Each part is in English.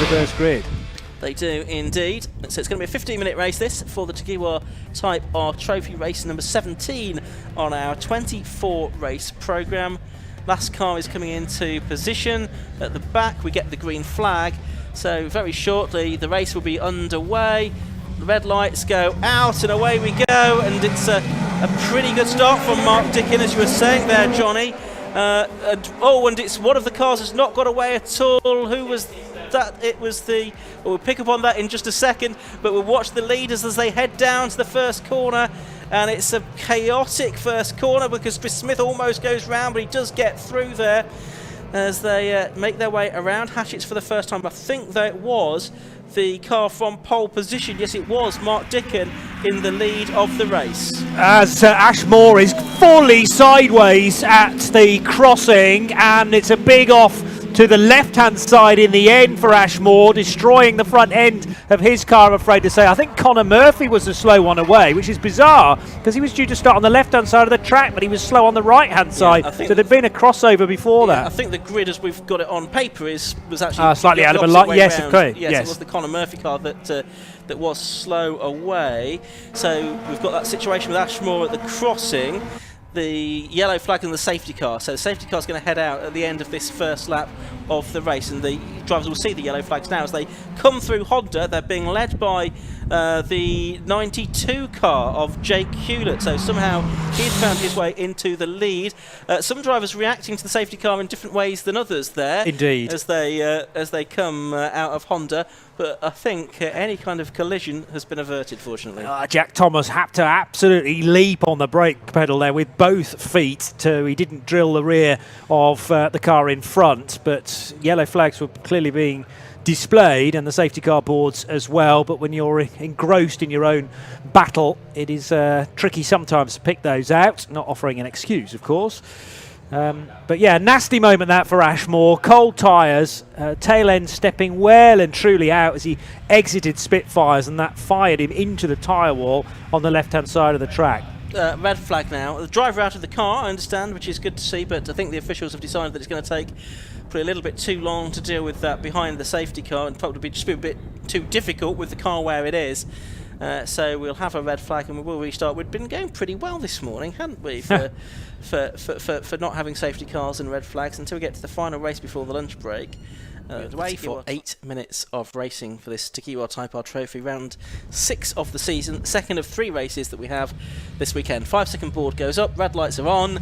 reverse grid. They do indeed. So it's going to be a 15-minute race this for the Tegiwa Type R Trophy race number 17 on our 24 race programme. Last car is coming into position at the back. We get the green flag. So very shortly the race will be underway. The red lights go out and away we go, and it's a pretty good start from Mark Dickin, as you were saying there, Johnny. And it's one of the cars has not got away at all. Who was that? It was the... We'll pick up on that in just a second, but we'll watch the leaders as they head down to the first corner, and it's a chaotic first corner because Chris Smith almost goes round, but he does get through there as they make their way around Hatchett's for the first time. I think that it was the car from pole position. Yes, it was Mark Dickin in the lead of the race. As Ashmore is fully sideways at the crossing, and it's a big off to the left-hand side in the end for Ashmore, destroying the front end of his car, I'm afraid to say. I think Connor Murphy was the slow one away, which is bizarre because he was due to start on the left-hand side of the track, but he was slow on the right-hand side. So there'd been a crossover before that. I think the grid, as we've got it on paper, was actually slightly out of a line. Yes, okay. Yes, it was the Connor Murphy car that was slow away. So we've got that situation with Ashmore at the crossing. The yellow flag and the safety car. So the safety car is going to head out at the end of this first lap of the race, and the drivers will see the yellow flags now as they come through Honda. They're being led by the 92 car of Jake Hewlett. So somehow he'd found his way into the lead. Some drivers reacting to the safety car in different ways than others there. Indeed. As they come out of Honda. But I think any kind of collision has been averted, fortunately. Jack Thomas had to absolutely leap on the brake pedal there with both feet. He didn't drill the rear of the car in front, but yellow flags were clearly being displayed, and the safety car boards as well. But when you're engrossed in your own battle, it is tricky sometimes to pick those out, not offering an excuse, of course. But yeah, nasty moment that for Ashmore. Cold tyres, tail end stepping well and truly out as he exited Spitfires, and that fired him into the tyre wall on the left-hand side of the track. Red flag now. The driver out of the car, I understand, which is good to see, but I think the officials have decided that it's going to take probably a little bit too long to deal with that behind the safety car, and probably just be a bit too difficult with the car where it is. So we'll have a red flag and we will restart. We'd been going pretty well this morning, hadn't we, for not having safety cars and red flags until we get to the final race before the lunch break. Away for 8 minutes of racing for this Tegiwa Type R Trophy, round 6 of the season, second of 3 races that we have this weekend. 5-second board goes up, red lights are on,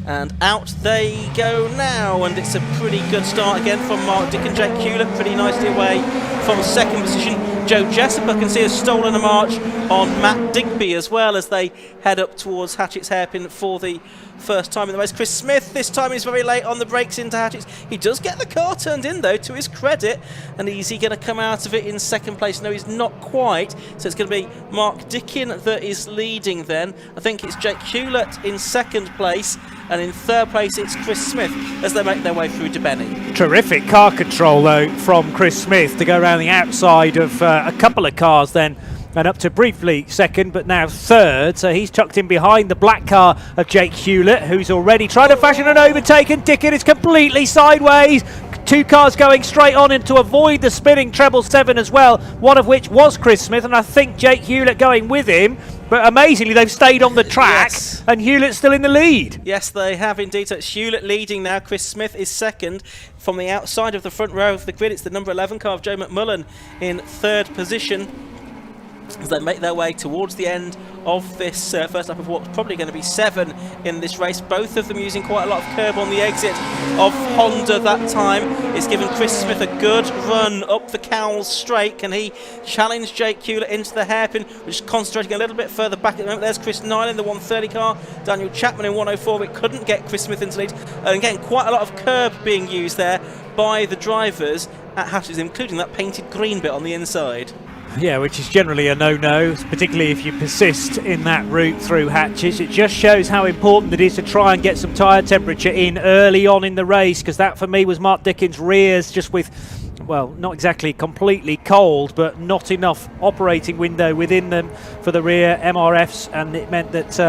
and out they go now, and it's a pretty good start again from Mark Dick and Jake Hewlett, pretty nicely away from second position. Joe Jessup, I can see, has stolen a march on Matt Digby as well as they head up towards Hatchett's hairpin for the first time in the race. Chris Smith this time is very late on the brakes into Hatchett's. He does get the car turned in though, to his credit, and is he going to come out of it in second place? No, he's not quite. So it's going to be Mark Dickin that is leading then. I think it's Jake Hewlett in second place, and in third place it's Chris Smith as they make their way through Debenny. Terrific car control though from Chris Smith to go around the outside of a couple of cars then, and up to briefly second, but now third. So he's tucked in behind the black car of Jake Hewlett, who's already trying to fashion an overtake, and Dickin is completely sideways. 2 cars going straight on and to avoid the spinning treble 7 as well, one of which was Chris Smith, and I think Jake Hewlett going with him. But amazingly, they've stayed on the track, yes. And Hewlett's still in the lead. Yes, they have indeed. So it's Hewlett leading now. Chris Smith is second. From the outside of the front row of the grid, it's the number 11 car of Joe McMullen in third position as they make their way towards the end of this first lap of what's probably going to be 7 in this race. Both of them using quite a lot of curb on the exit of Honda that time. It's given Chris Smith a good run up the Cowles straight. Can he challenge Jake Hewlett into the hairpin, which is concentrating a little bit further back at the moment? There's Chris Nyland in the 130 car, Daniel Chapman in 104, but couldn't get Chris Smith into the lead. And again, quite a lot of curb being used there by the drivers at Hatchett's, including that painted green bit on the inside. Yeah, which is generally a no-no, particularly if you persist in that route through Hatchett's. It just shows how important it is to try and get some tyre temperature in early on in the race, because that for me was Mark Dickin's rears just with, well, not exactly completely cold, but not enough operating window within them for the rear MRFs, and it meant that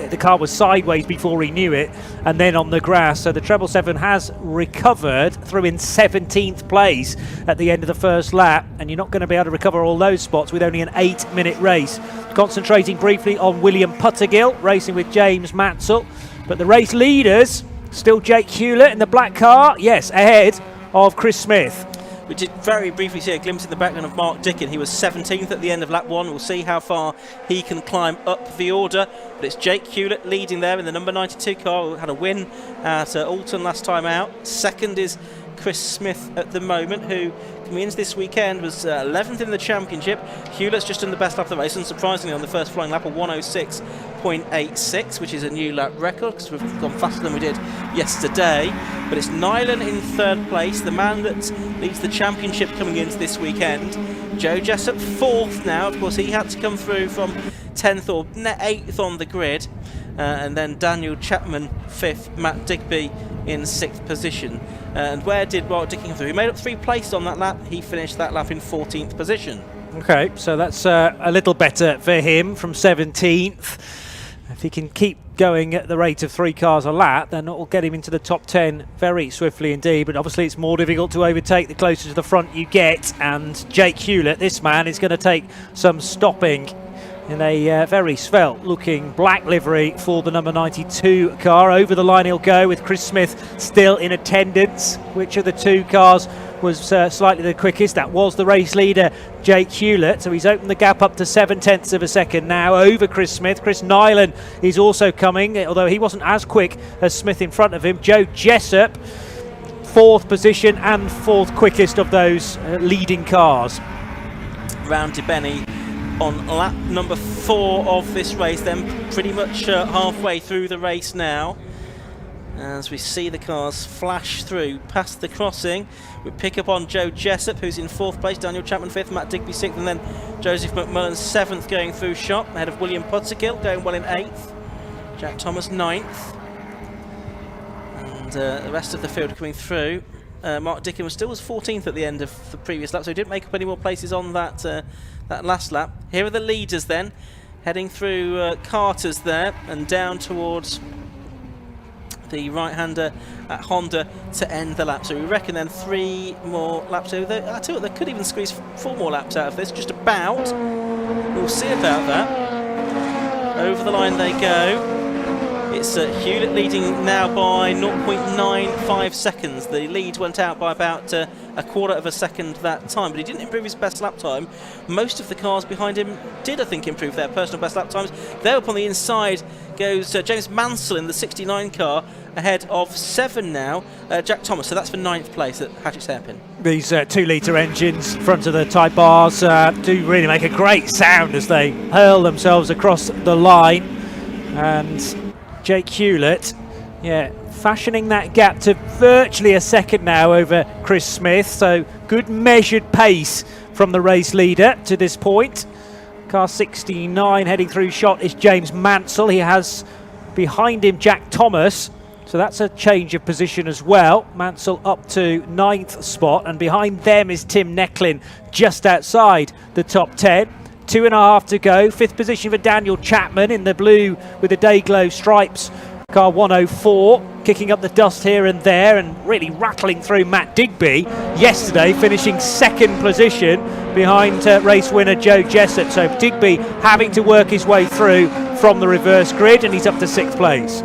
the car was sideways before he knew it, and then on the grass. So the 777 has recovered through in 17th place at the end of the first lap, and you're not going to be able to recover all those spots with only an 8-minute race. Concentrating briefly on William Puttergill, racing with James Mansell, but the race leaders, still Jake Hewlett in the black car, yes, ahead of Chris Smith. We did very briefly see a glimpse in the background of Mark Dickin. He was 17th at the end of lap 1. We'll see how far he can climb up the order. But it's Jake Hewlett leading there in the number 92 car, who had a win at Alton last time out. Second is Chris Smith at the moment, who coming into this weekend was 11th in the championship. Hewlett's just done the best lap of the race, and surprisingly on the first flying lap, a 106.86, which is a new lap record because we've gone faster than we did yesterday. But it's Nyland in third place, the man that leads the championship coming into this weekend. Joe Jessup fourth now. Of course, he had to come through from 10th or 8th on the grid. And then Daniel Chapman fifth, Matt Digby in 6th position. And where did Mark Dickin come through? He made up 3 places on that lap. He finished that lap in 14th position. Okay, so that's a little better for him from 17th. If he can keep going at the rate of 3 cars a lap, then it will get him into the top 10 very swiftly indeed. But obviously it's more difficult to overtake the closer to the front you get. And Jake Hewlett, this man, is going to take some stopping in a very svelte looking black livery for the number 92 car. Over the line he'll go with Chris Smith still in attendance. Which of the 2 cars was slightly the quickest? That was the race leader, Jake Hewlett. So he's opened the gap up to 0.7 of a second now over Chris Smith. Chris Nyland is also coming, although he wasn't as quick as Smith in front of him. Joe Jessup, 4th position and 4th quickest of those leading cars. Round to Benny on lap number 4 of this race, then pretty much halfway through the race now. As we see the cars flash through past the crossing, we pick up on Joe Jessup, who's in 4th place, Daniel Chapman 5th, Matt Digby 6th, and then Joseph McMullen 7th going through shop, ahead of William Puttergill going well in 8th, Jack Thomas 9th, and the rest of the field coming through. Mark Dickin was 14th at the end of the previous lap, so he didn't make up any more places on that last lap. Here are the leaders then, heading through Carter's there and down towards the right-hander at Honda to end the lap. So we reckon then 3 more laps over there. I tell you what, they could even squeeze 4 more laps out of this, just about. We'll see about that. Over the line they go. It's Hewlett leading now by 0.95 seconds. The lead went out by about a quarter of a second that time, but he didn't improve his best lap time. Most of the cars behind him did, I think, improve their personal best lap times. There up on the inside goes James Mansell in the 69 car, ahead of 7 now, Jack Thomas. So that's for 9th place at Hatchett's Hairpin. These 2-litre engines front of the Type Bars do really make a great sound as they hurl themselves across the line. And Jake Hewlett, fashioning that gap to virtually a second now over Chris Smith. So good measured pace from the race leader to this point. Car 69 heading through shot is James Mansell. He has behind him Jack Thomas. So that's a change of position as well. Mansell up to 9th spot, and behind them is Tim Necklin just outside the top 10. 2.5 to go. 5th position for Daniel Chapman in the blue with the Dayglow stripes. Car 104, kicking up the dust here and there and really rattling through Matt Digby yesterday, finishing 2nd position behind race winner Joe Jessup. So Digby having to work his way through from the reverse grid, and he's up to 6th place.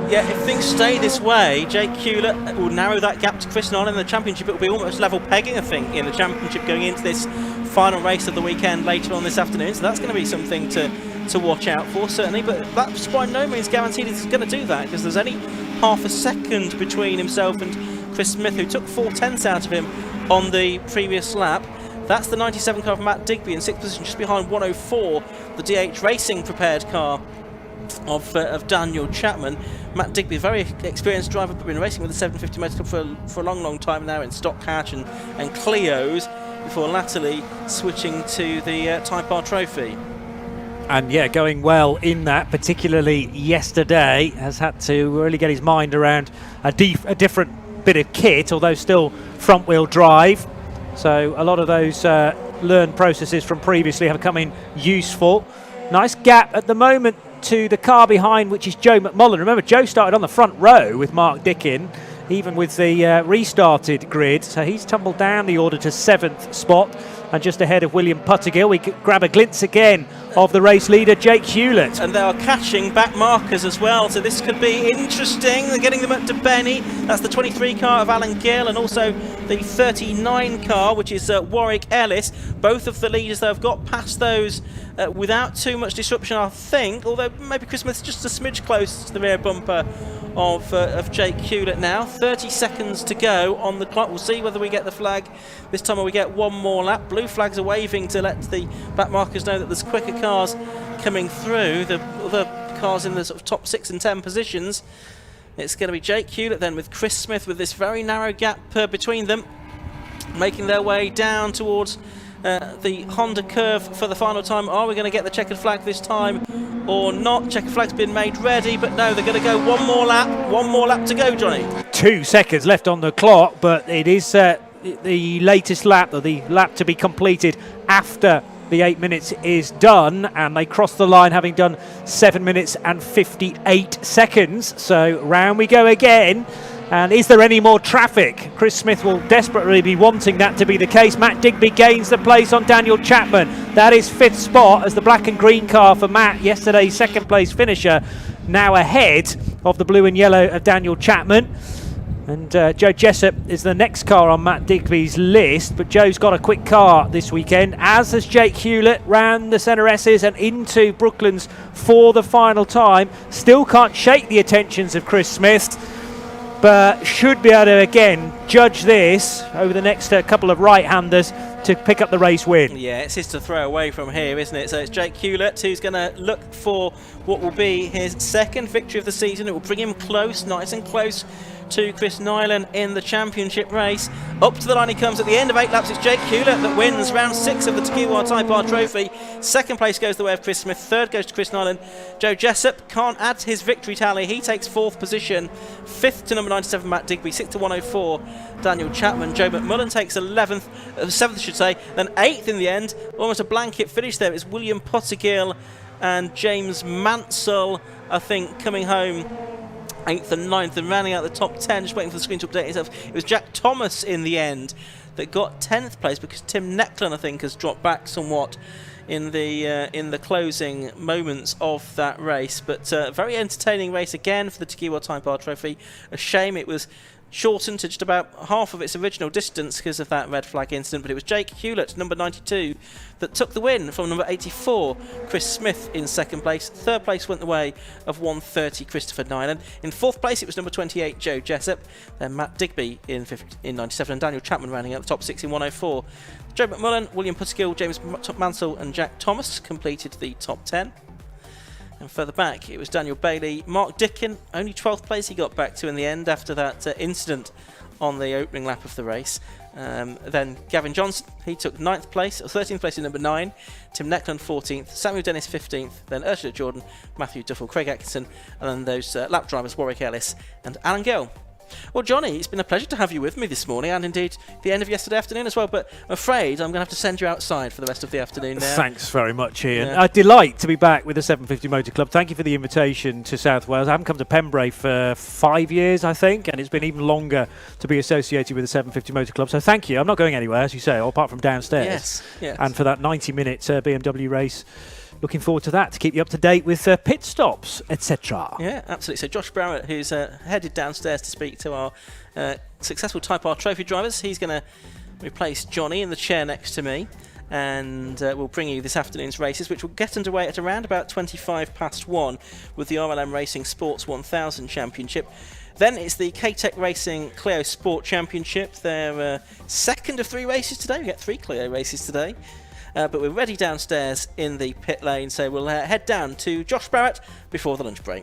Yeah, if things stay this way, Jake Hewlett will narrow that gap to Chris Nyland in the championship. It will be almost level pegging, I think, in the championship going into this final race of the weekend later on this afternoon. So that's going to be something to watch out for, certainly. But that's by no means guaranteed he's going to do that, because there's only half a second between himself and Chris Smith, who took 4/10 out of him on the previous lap. That's the 97 car from Matt Digby in 6th position, just behind 104, the DH Racing prepared car of Daniel Chapman. Matt Digby, a very experienced driver, but been racing with the 750 Motor Club for a long time now in stock hatch and Clios, before latterly switching to the Type R Trophy. And going well in that, particularly yesterday. Has had to really get his mind around a different bit of kit, although still front wheel drive. So a lot of those learned processes from previously have come in useful. Nice gap at the moment to the car behind, which is Joe McMullen. Remember, Joe started on the front row with Mark Dickin, even with the restarted grid. So he's tumbled down the order to 7th spot and just ahead of William Puttergill. We could grab a glimpse again of the race leader, Jake Hewlett. And they are catching back markers as well, so this could be interesting. They're getting them up to Benny. That's the 23 car of Alan Gill, and also the 39 car, which is Warwick Ellis. Both of the leaders, though, have got past those without too much disruption, I think, although maybe Chris Smith's just a smidge close to the rear bumper of Jake Hewlett now. 30 seconds to go on the clock. We'll see whether we get the flag this time or we get one more lap. Blue flags are waving to let the back markers know that there's quicker cars coming through. The other cars in the sort of top 6 and 10 positions. It's going to be Jake Hewlett then with Chris Smith with this very narrow gap between them, making their way down towards the Honda curve for the final time. Are we going to get the checkered flag this time or not? Checkered flag's been made ready, but no, they're going to go one more lap to go, Johnny. 2 seconds left on the clock, but it is the latest lap, or the lap to be completed after the 8 minutes is done, and they cross the line having done 7 minutes and 58 seconds. So round we go again. And is there any more traffic? Chris Smith will desperately be wanting that to be the case. Matt Digby gains the place on Daniel Chapman. That is 5th spot as the black and green car for Matt, yesterday's 2nd place finisher, now ahead of the blue and yellow of Daniel Chapman. And Joe Jessup is the next car on Matt Digby's list, but Joe's got a quick car this weekend, as has Jake Hewlett, round the Centre S's and into Brooklands for the final time. Still can't shake the attentions of Chris Smith, but should be able to again judge this over the next couple of right-handers to pick up the race win. Yeah, it's his to throw away from here, isn't it? So it's Jake Hewlett who's going to look for what will be his 2nd victory of the season. It will bring him close, nice and close to Chris Nyland in the championship race. Up to the line he comes at the end of 8 laps. It's Jake Hewlett that wins round 6 of the Tegiwa Type R Trophy. 2nd place goes the way of Chris Smith. 3rd goes to Chris Nyland. Joe Jessup can't add to his victory tally. He takes 4th position. 5th to number 97 Matt Digby. 6th to 104 Daniel Chapman. Joe McMullen takes 7th I should say. Then 8th in the end. Almost a blanket finish there. It's William Pottergill and James Mansell, I think, coming home 8th and 9th, and rounding out the top 10, just waiting for the screen to update itself. It was Jack Thomas in the end that got 10th place, because Tim Necklin, I think, has dropped back somewhat in the closing moments of that race. But very entertaining race again for the Tegiwa Type R Trophy. A shame it was shortened to just about half of its original distance because of that red flag incident, but it was Jake Hewlett, number 92, that took the win from number 84, Chris Smith, in 2nd place. 3rd place went the way of 130, Christopher Nyland. In 4th place it was number 28, Joe Jessup, then Matt Digby in 97, and Daniel Chapman rounding out the top 6 in 104. Joe McMullen, William Puttergill, James Mansell and Jack Thomas completed the top 10. And further back, it was Daniel Bailey. Mark Dickin, only 12th place he got back to in the end after that incident on the opening lap of the race. Then Gavin Johnson, he took 9th place, or 13th place in number 9. Tim Necklin 14th, Samuel Dennis 15th, then Ursula Jordan, Matthew Duffel, Craig Atkinson, and then those lap drivers Warwick Ellis and Alan Gill. Well, Johnny, it's been a pleasure to have you with me this morning, and indeed the end of yesterday afternoon as well, but I'm afraid I'm going to have to send you outside for the rest of the afternoon now. Thanks very much, Ian. A delight to be back with the 750 Motor Club. Thank you for the invitation to South Wales. I haven't come to Pembrey for 5 years, I think, and it's been even longer to be associated with the 750 Motor Club, so thank you. I'm not going anywhere, as you say, apart from downstairs. Yes. And for that 90-minute BMW race, looking forward to that, to keep you up to date with pit stops, etc. Yeah, absolutely. So Josh Barrett, who's headed downstairs to speak to our successful Type R Trophy drivers, he's going to replace Johnny in the chair next to me, and we'll bring you this afternoon's races, which will get underway at around about 1 with the RLM Racing Sports 1000 Championship. Then it's the K-Tech Racing Clio Sport Championship. They're 2nd of 3 races today. We get 3 Clio races today. But we're ready downstairs in the pit lane, so we'll head down to Josh Barrett before the lunch break.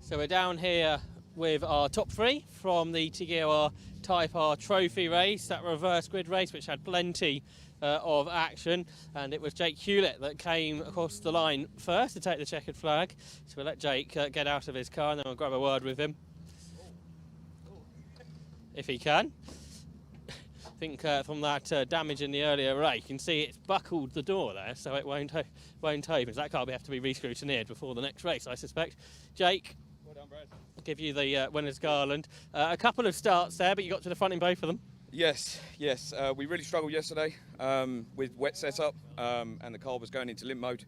So we're down here with our top 3 from the Tegiwa Type R Trophy race, that reverse grid race which had plenty of action, and it was Jake Hewlett that came across the line first to take the checkered flag. So we'll let Jake get out of his car and then we'll grab a word with him if he can. think from that damage in the earlier race, you can see it's buckled the door there, so it won't open. So that car will have to be re-scrutineered before the next race, I suspect. Jake, Well done, Brad. I'll give you the winner's garland. A couple of starts there, but you got to the front in both of them. Yes. We really struggled yesterday with wet setup, and the car was going into limp mode.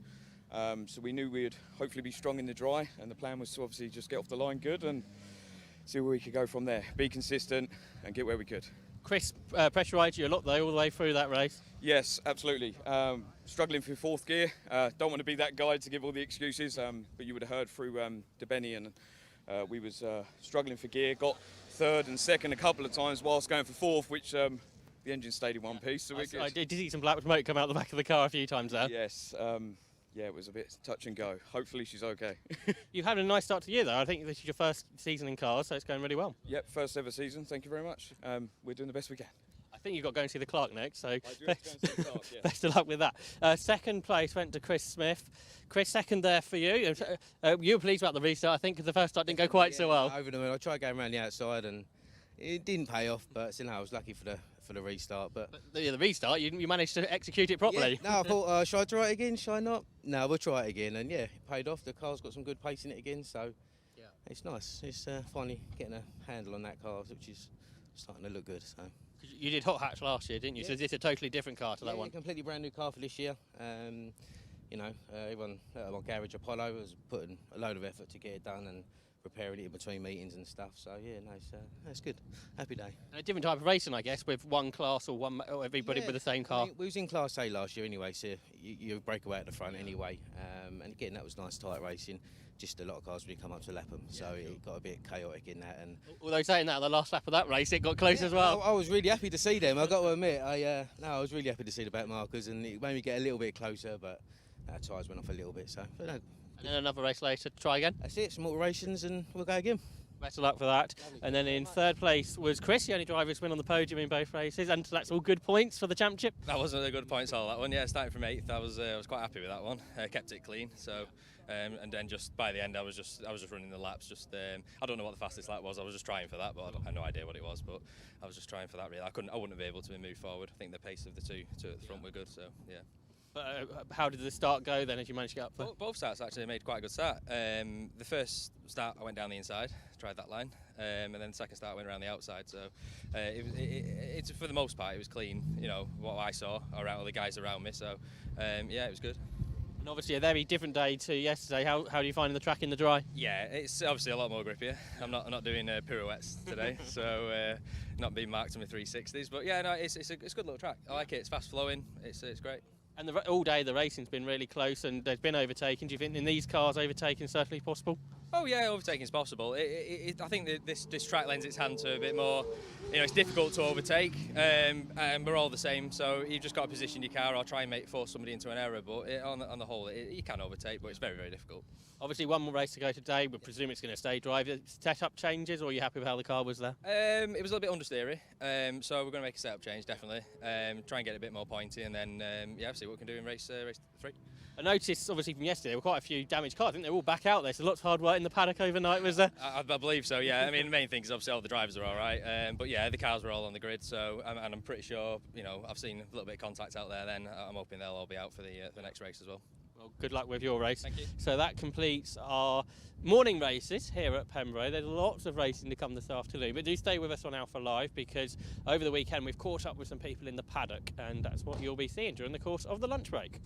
So we knew we'd hopefully be strong in the dry, and the plan was to obviously just get off the line good and see where we could go from there. Be consistent and get where we could. Chris pressurised you a lot though, all the way through that race. Yes, absolutely. Struggling through fourth gear. Don't want to be that guy to give all the excuses, but you would have heard through DeBenny, and we was struggling for gear. Got third and second a couple of times whilst going for fourth, which the engine stayed in one piece. So I did see some black smoke come out the back of the car a few times there. Yes. Yeah, it was a bit touch and go. Hopefully she's okay. You've had a nice start to the year though. I think this is your first season in cars, so it's going really well. Yep, first ever season. Thank you very much. We're doing the best we can. I think you've got to go and see the Clark next, so I do have to go and see the Clark, yeah. best of luck with that. Second place went to Chris Smith. Chris, second there for you. You were pleased about the restart, I think, because the first start didn't go quite so well. Over the moon. I tried going around the outside and it didn't pay off, but I was lucky for the restart. But the restart, you managed to execute it properly. yeah, no, I thought, should I try it again? Should I not? No, we'll try it again. And yeah, it paid off. The car's got some good pace in it again, so Yeah. it's nice. It's finally getting a handle on that car, which is starting to look good. So. 'Cause you did hot hatch last year, didn't you? Yeah. So is this a totally different car to that Yeah, one? completely brand new car for this year. Everyone at my garage Apollo was putting a load of effort to get it done and repairing it in between meetings and stuff. So yeah, no, it's good. Happy day. And a different type of racing, I guess, with one class or everybody Yeah, with the same I car. mean, we was in Class A last year anyway, so you break away at the front anyway. And again, that was nice tight racing. Just a lot of cars really come up to lap them, so it got a bit chaotic in that. And Although saying that, the last lap of that race, it got close as well. I was really happy to see them. I got to admit, I was really happy to see the back markers, and it made me get a little bit closer, but tyres went off a little bit. So but no, And then another race later to try again. that's it. Some alterations, and we'll go again. Best of luck for that. And then in third place was Chris, the only driver who's win on the podium in both races, and that's all good points for the championship. That wasn't a good points all that one. Yeah, starting from 8th, I was quite happy with that one. Kept it clean. So, and then just by the end, I was just running the laps. I don't know what the fastest lap was. I was just trying for that, but I had no idea what it was. But I was just trying for that. Really, I wouldn't be able to move forward. I think the pace of the two at the front were good. So yeah. How did the start go then, as you managed to get up there? Both starts actually made quite a good start. The first start I went down the inside, tried that line, and then the second start I went around the outside. So it's for the most part it was clean. You know what I saw around all the guys around me. So yeah, it was good. And obviously a very different day to yesterday. How do you find the track in the dry? Yeah, it's obviously a lot more grippier. I'm not doing pirouettes today, so not being marked on my 360s. But yeah, no, it's a good little track. I like it. It's fast flowing. It's great. And all day the racing's been really close, and there's been overtaking. Do you think in these cars overtaking is certainly possible? Oh yeah, overtaking is possible. I think that this track lends its hand to a bit more. You know, it's difficult to overtake, and we're all the same. So you've just got to position your car or try and force somebody into an error. But on the whole, you can overtake, but it's very, very difficult. Obviously, one more race to go today. We presume it's going to stay dry. Setup changes, or are you happy with how the car was there? It was a little bit understeery, so we're going to make a setup change definitely. Try and get it a bit more pointy, and then see what we can do in race 3. I noticed, obviously, from yesterday, there were quite a few damaged cars. I think they're all back out there, so lots of hard work in the paddock overnight, was there? I believe so, yeah. I mean, the main thing is obviously all the drivers are all right, but yeah, the cars were all on the grid, so and I'm pretty sure, I've seen a little bit of contact out there. Then I'm hoping they'll all be out for the next race as well. Well, good luck with your race. Thank you. So that completes our morning races here at Pembrey. There's lots of racing to come this afternoon, but do stay with us on Alpha Live, because over the weekend we've caught up with some people in the paddock, and that's what you'll be seeing during the course of the lunch break.